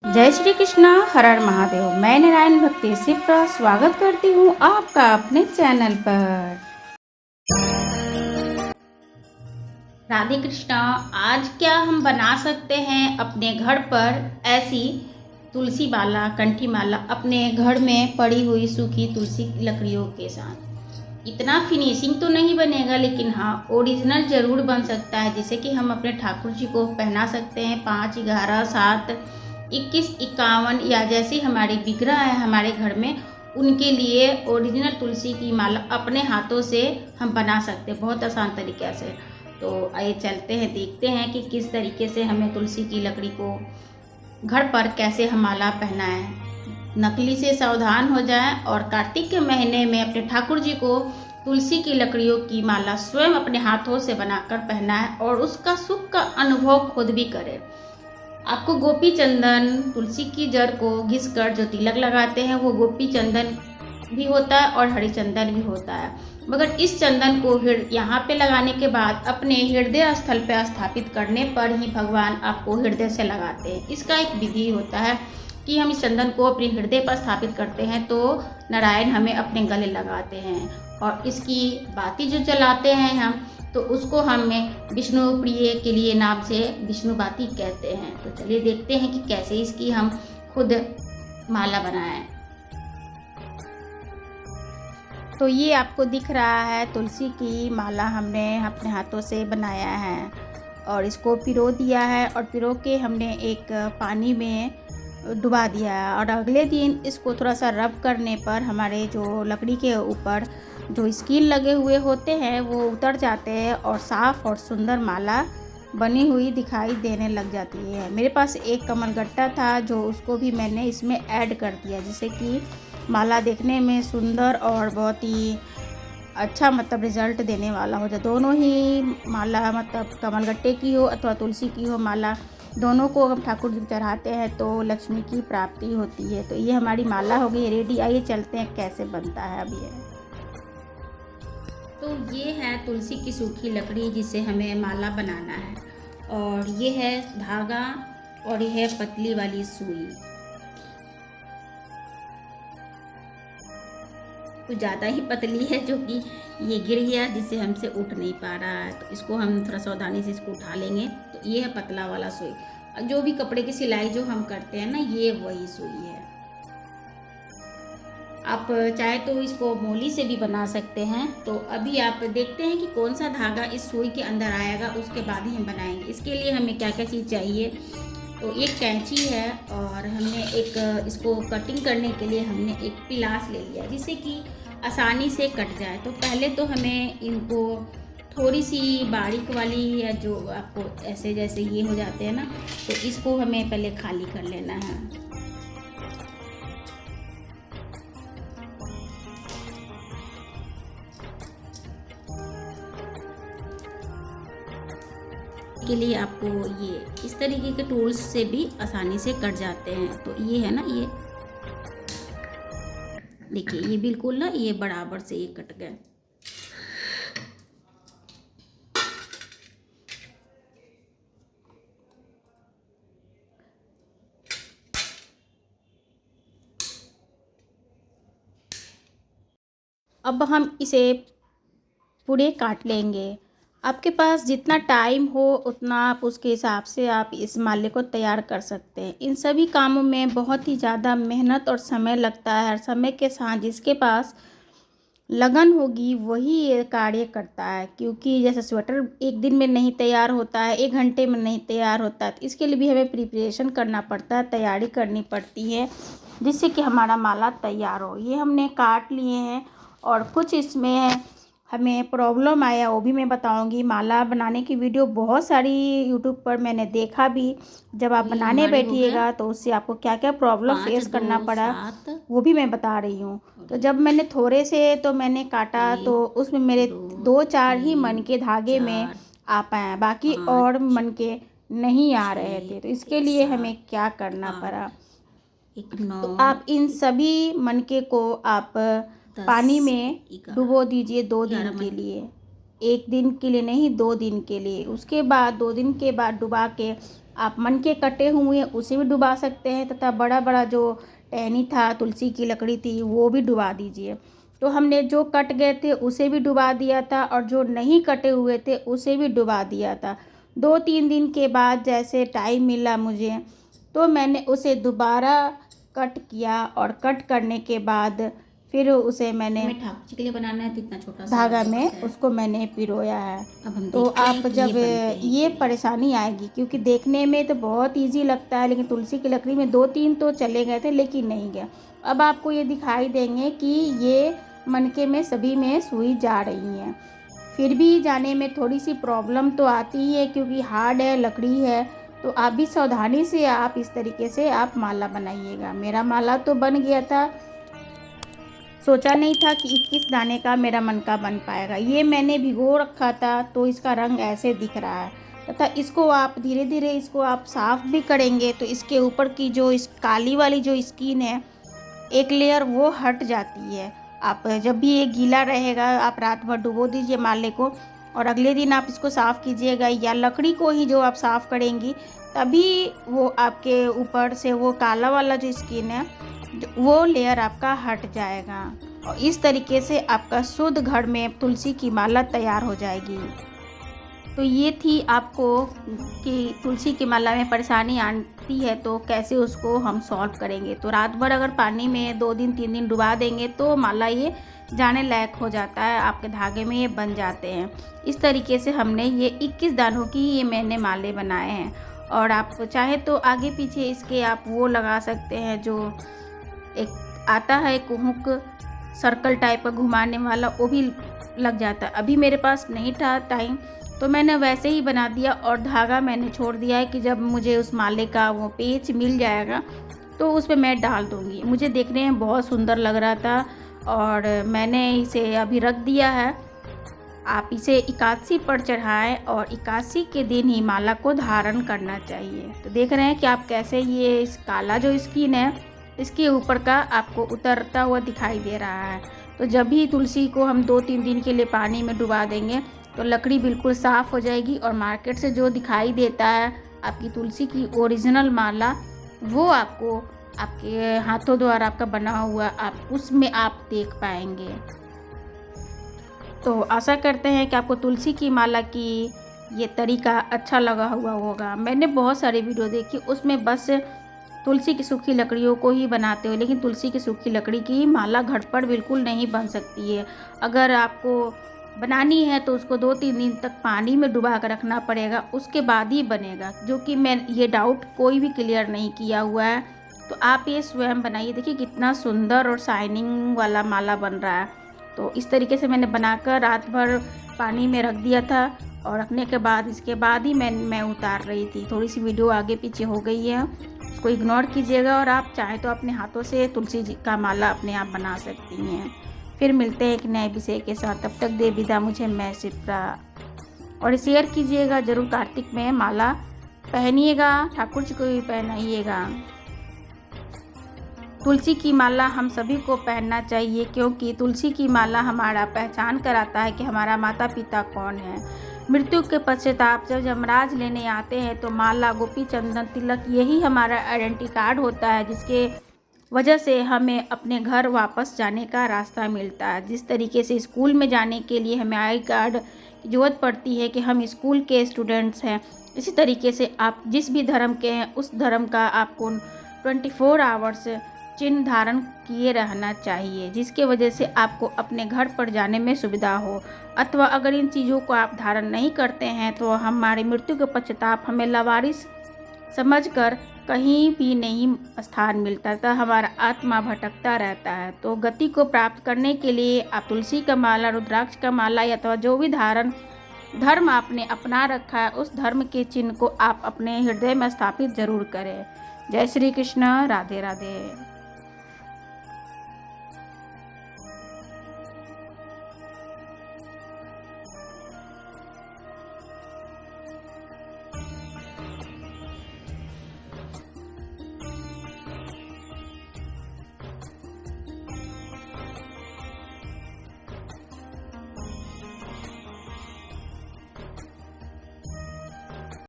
जय श्री कृष्णा, हर हर महादेव। मैं नारायण भक्ति सिप्रा स्वागत करती हूँ आपका अपने चैनल पर। राधे कृष्णा। आज क्या हम बना सकते हैं अपने घर पर ऐसी तुलसी माला, कंठी माला, अपने घर में पड़ी हुई सूखी तुलसी लकड़ियों के साथ। इतना फिनिशिंग तो नहीं बनेगा, लेकिन हाँ ओरिजिनल जरूर बन सकता है, जिसे कि हम अपने ठाकुर जी को पहना सकते हैं 5, 11, 7, 21, 51 या जैसी हमारी विग्रह है हमारे घर में, उनके लिए ओरिजिनल तुलसी की माला अपने हाथों से हम बना सकते हैं बहुत आसान तरीके से। तो आइए चलते हैं, देखते हैं कि किस तरीके से हमें तुलसी की लकड़ी को घर पर कैसे हम माला पहनाएं। नकली से सावधान हो जाएं और कार्तिक के महीने में अपने ठाकुर जी को तुलसी की लकड़ियों की माला स्वयं अपने हाथों से बनाकर पहनाएं और उसका सुख का अनुभव खुद भी करें। आपको गोपी चंदन, तुलसी की जड़ को घिसकर जो तिलक लगाते हैं वो गोपी चंदन भी होता है और हरी चंदन भी होता है, मगर इस चंदन को यहाँ पे लगाने के बाद अपने हृदय स्थल पे स्थापित करने पर ही भगवान आपको हृदय से लगाते हैं। इसका एक विधि होता है कि हम इस चंदन को अपने हृदय पर स्थापित करते हैं तो नारायण हमें अपने गले लगाते हैं, और इसकी बाती जो जलाते हैं हम, तो उसको हमें विष्णु प्रिय के लिए नाम से विष्णु बाती कहते हैं। तो चलिए देखते हैं कि कैसे इसकी हम खुद माला बनाएं। तो ये आपको दिख रहा है तुलसी की माला हमने अपने हाथों से बनाया है, और इसको पिरो दिया है, और पिरो के हमने एक पानी में डुबा दिया है, और अगले दिन इसको थोड़ा सा रब करने पर हमारे जो लकड़ी के ऊपर जो स्कीन लगे हुए होते हैं वो उतर जाते हैं और साफ़ और सुंदर माला बनी हुई दिखाई देने लग जाती है। मेरे पास एक कमलगट्टा था जो उसको भी मैंने इसमें ऐड कर दिया, जिससे कि माला देखने में सुंदर और बहुत ही अच्छा रिज़ल्ट देने वाला हो जाए। दोनों ही माला कमलगट्टे की हो अथवा तुलसी की हो माला, दोनों को हम ठाकुर जी को चढ़ाते हैं तो लक्ष्मी की प्राप्ति होती है। तो ये हमारी माला हो गई रेडी। आइए चलते हैं कैसे बनता है अब ये। तो ये है तुलसी की सूखी लकड़ी जिसे हमें माला बनाना है, और ये है धागा, और ये है पतली वाली सुई। कुछ ज़्यादा ही पतली है जो कि ये गिर गया, जिससे हमसे उठ नहीं पा रहा है, तो इसको हम थोड़ा सावधानी से इसको उठा लेंगे। तो ये है पतला वाला सुई। जो भी कपड़े की सिलाई जो हम करते हैं ना, ये वही सुई है। आप चाहे तो इसको मोली से भी बना सकते हैं। तो अभी आप देखते हैं कि कौन सा धागा इस सुई के अंदर आएगा, उसके बाद ही हम बनाएंगे। इसके लिए हमें क्या क्या चीज़ चाहिए। तो एक कैंची है, और हमने एक इसको कटिंग करने के लिए हमने एक पिलास ले लिया, जिससे कि आसानी से कट जाए। तो पहले तो हमें इनको थोड़ी सी बारीक वाली, या जो आपको ऐसे जैसे ये हो जाते हैं ना, तो इसको हमें पहले खाली कर लेना है। के लिए आपको ये इस तरीके के टूल्स से भी आसानी से कट जाते हैं। तो ये है ना, ये देखिए, ये बिल्कुल ना ये बराबर से ये कट गए। अब हम इसे पूरे काट लेंगे। आपके पास जितना टाइम हो उतना आप उसके हिसाब से आप इस माले को तैयार कर सकते हैं। इन सभी कामों में बहुत ही ज़्यादा मेहनत और समय लगता है, और समय के साथ जिसके पास लगन होगी वही ये कार्य करता है। क्योंकि जैसे स्वेटर एक दिन में नहीं तैयार होता है, 1 घंटे में नहीं तैयार होता है, तो इसके लिए भी हमें प्रिपरेशन करना पड़ता है, तैयारी करनी पड़ती है, जिससे कि हमारा माला तैयार हो। ये हमने काट लिए हैं, और कुछ इसमें हमें प्रॉब्लम आया वो भी मैं बताऊंगी। माला बनाने की वीडियो बहुत सारी यूट्यूब पर मैंने देखा भी। जब आप बनाने बैठिएगा तो उससे आपको क्या क्या प्रॉब्लम फेस करना पड़ा वो भी मैं बता रही हूँ। तो जब मैंने थोड़े से तो मैंने काटा, तो उसमें मेरे 2-4 ही मन के धागे में आ पाए, बाकी और मन के नहीं आ रहे थे। तो इसके लिए हमें क्या करना पड़ा, तो आप इन सभी मनके को आप पानी में डुबो दीजिए 2 दिन के लिए। 1 दिन के लिए नहीं, 2 दिन के लिए। उसके बाद 2 दिन के बाद डुबा के आप मन के कटे हुए उसे भी डुबा सकते हैं, तथा बड़ा बड़ा जो टहनी था, तुलसी की लकड़ी थी, वो भी डुबा दीजिए। तो हमने जो कट गए थे उसे भी डुबा दिया था और जो नहीं कटे हुए थे उसे भी डुबा दिया था। 2-3 दिन के बाद जैसे टाइम मिला मुझे, तो मैंने उसे दोबारा कट किया और कट करने के बाद फिर उसे मैंने ठाकुर जी के लिए बनाना है तो इतना छोटा सा धागा में उसको मैंने पिरोया है। अब हम तो देखते हैं आप कि जब ये परेशानी आएगी, क्योंकि देखने में तो बहुत इजी लगता है, लेकिन तुलसी की लकड़ी में 2-3 तो चले गए थे लेकिन नहीं गया। अब आपको ये दिखाई देंगे कि ये मनके में सभी में सुई जा रही हैं। फिर भी जाने में थोड़ी सी प्रॉब्लम तो आती ही है, क्योंकि हार्ड है, लकड़ी है। तो आप भी सावधानी से आप इस तरीके से आप माला बनाइएगा। मेरा माला तो बन गया था, सोचा नहीं था कि 21 दाने का मेरा मनका बन पाएगा। ये मैंने भिगो रखा था तो इसका रंग ऐसे दिख रहा है, तथा इसको आप धीरे धीरे इसको आप साफ़ भी करेंगे तो इसके ऊपर की जो इस काली वाली जो स्किन है, एक लेयर वो हट जाती है। आप जब भी ये गीला रहेगा, आप रात भर डुबो दीजिए माले को और अगले दिन आप इसको साफ़ कीजिएगा, या लकड़ी को ही जो आप साफ़ करेंगी तभी वो आपके ऊपर से वो काला वाला जो स्किन है वो लेयर आपका हट जाएगा। और इस तरीके से आपका शुद्ध घर में तुलसी की माला तैयार हो जाएगी। तो ये थी आपको कि तुलसी की माला में परेशानी आती है तो कैसे उसको हम सॉल्व करेंगे। तो रात भर अगर पानी में 2 दिन 3 दिन डुबा देंगे तो माला ये जाने लायक हो जाता है, आपके धागे में ये बन जाते हैं। इस तरीके से हमने ये 21 दानों की ये मैंने माले बनाए हैं। और आप चाहे तो आगे पीछे इसके आप वो लगा सकते हैं, जो एक आता है हुक सर्कल टाइप का घुमाने वाला, वो भी लग जाता है। अभी मेरे पास नहीं था टाइम तो मैंने वैसे ही बना दिया और धागा मैंने छोड़ दिया है कि जब मुझे उस माले का वो पेच मिल जाएगा तो उस पर मैं डाल दूँगी। मुझे देखने में बहुत सुंदर लग रहा था और मैंने इसे अभी रख दिया है। आप इसे एकादशी पर चढ़ाएं और एकादशी के दिन ही माला को धारण करना चाहिए। तो देख रहे हैं कि आप कैसे ये इस काला जो स्किन है इसके ऊपर का आपको उतरता हुआ दिखाई दे रहा है। तो जब भी तुलसी को हम 2-3 दिन के लिए पानी में डुबा देंगे तो लकड़ी बिल्कुल साफ़ हो जाएगी और मार्केट से जो दिखाई देता है आपकी तुलसी की ओरिजिनल माला, वो आपको आपके हाथों द्वारा आपका बना हुआ आप उसमें आप देख पाएंगे। तो आशा करते हैं कि आपको तुलसी की माला की ये तरीका अच्छा लगा हुआ होगा। मैंने बहुत सारी वीडियो देखी, उसमें बस तुलसी की सूखी लकड़ियों को ही बनाते हो, लेकिन तुलसी की सूखी लकड़ी की माला घर पर बिल्कुल नहीं बन सकती है। अगर आपको बनानी है तो उसको 2-3 दिन तक पानी में डुबा कर रखना पड़ेगा, उसके बाद ही बनेगा। जो कि मैं ये डाउट कोई भी क्लियर नहीं किया हुआ है। तो आप ये स्वयं बनाइए, देखिए कितना सुंदर और शाइनिंग वाला माला बन रहा है। तो इस तरीके से मैंने बनाकर रात भर पानी में रख दिया था और रखने के बाद इसके बाद ही मैं उतार रही थी। थोड़ी सी वीडियो आगे पीछे हो गई है, उसको इग्नोर कीजिएगा और आप चाहें तो अपने हाथों से तुलसी जी का माला अपने आप बना सकती हैं। फिर मिलते हैं एक नए विषय के साथ, तब तक दे विदा मुझे मैं शिप्रा। और शेयर कीजिएगा ज़रूर, कार्तिक में माला पहनिएगा, ठाकुर जी को भी पहनाइएगा। तुलसी की माला हम सभी को पहनना चाहिए, क्योंकि तुलसी की माला हमारा पहचान कराता है कि हमारा माता पिता कौन है। मृत्यु के पश्चाताप जब यमराज लेने आते हैं तो माला, गोपी चंदन, तिलक यही हमारा आइडेंटिटी कार्ड होता है, जिसके वजह से हमें अपने घर वापस जाने का रास्ता मिलता है। जिस तरीके से स्कूल में जाने के लिए हमें आई कार्ड की ज़रूरत पड़ती है कि हम स्कूल के स्टूडेंट्स हैं, इसी तरीके से आप जिस भी धर्म के हैं उस धर्म का आपको 24 आवर्स चिन्ह धारण किए रहना चाहिए, जिसके वजह से आपको अपने घर पर जाने में सुविधा हो। अथवा अगर इन चीज़ों को आप धारण नहीं करते हैं तो हमारी मृत्यु के पश्चाताप हमें लावारिस समझकर कहीं भी नहीं स्थान मिलता था, हमारा आत्मा भटकता रहता है। तो गति को प्राप्त करने के लिए आप तुलसी का माला, रुद्राक्ष का माला या अथवा जो भी धर्म आपने अपना रखा है उस धर्म के चिन्ह को आप अपने हृदय में स्थापित जरूर करें। जय श्री कृष्ण, राधे राधे।